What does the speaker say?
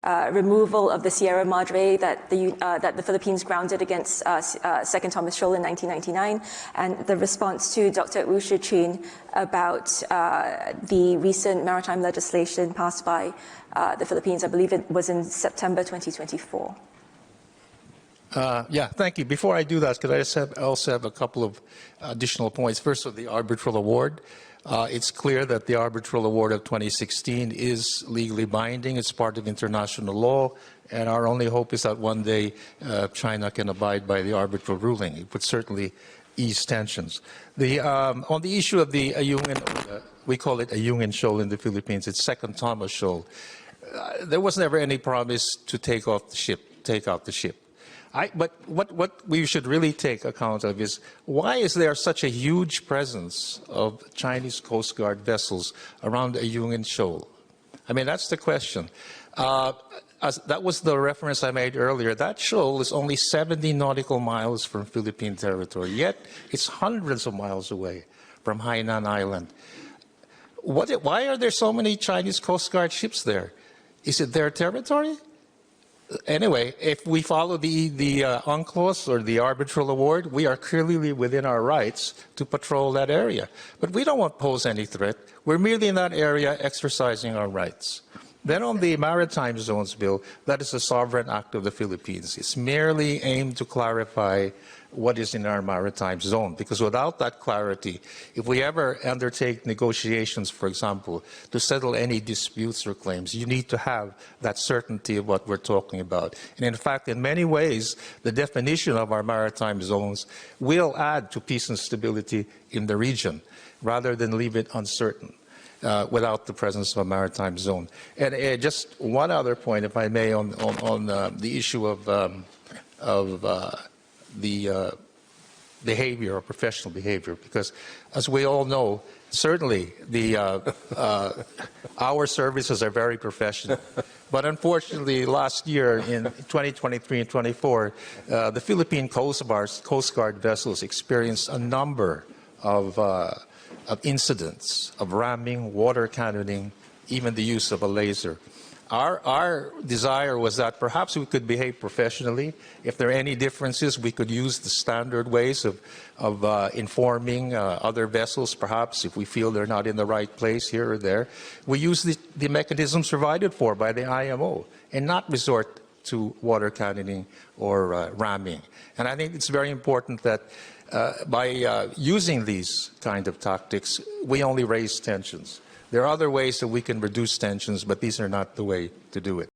removal of the Sierra Madre that the Philippines grounded against Second Thomas Shoal in 1999, and the response to Dr. Wu Shiqun about the recent maritime legislation passed by the Philippines. I believe it was in September 2024. Yeah, thank you. Before I do that, could I also have a couple of additional points? First, of the arbitral award. It's clear that the arbitral award of 2016 is legally binding. It's part of international law, and our only hope is that one day China can abide by the arbitral ruling. It would certainly ease tensions. On the issue of the Ayungin, we call it Ayungin Shoal in the Philippines. It's Second Thomas Shoal. There was never any promise to take out the ship. But what we should really take account of is, why is there such a huge presence of Chinese Coast Guard vessels around Ayungin Shoal? I mean, that's the question. That was the reference I made earlier. That shoal is only 70 nautical miles from Philippine territory, yet it's hundreds of miles away from Hainan Island. Why are there so many Chinese Coast Guard ships there? Is it their territory? Anyway, if we follow the UNCLOS or the arbitral award, we are clearly within our rights to patrol that area. But we don't pose any threat. We're merely in that area exercising our rights. Then on the Maritime Zones Bill, that is a sovereign act of the Philippines. It's merely aimed to clarify what is in our maritime zone, because without that clarity, if we ever undertake negotiations, for example, to settle any disputes or claims, you need to have that certainty of what we're talking about. And in fact, in many ways, the definition of our maritime zones will add to peace and stability in the region, rather than leave it uncertain. Without the presence of a maritime zone. And just one other point, if I may, on the issue of the behavior or professional behavior, because as we all know, certainly our services are very professional. But unfortunately, last year in 2023 and 24, the Philippine Coast Guard vessels experienced a number of incidents of ramming, water cannoning, even the use of a laser. Our desire was that perhaps we could behave professionally. If there are any differences, we could use the standard ways of informing other vessels, perhaps if we feel they're not in the right place here or there. We use the mechanisms provided for by the IMO and not resort to water cannoning or ramming. And I think it's very important that by using these kind of tactics, we only raise tensions. There are other ways that we can reduce tensions, but these are not the way to do it.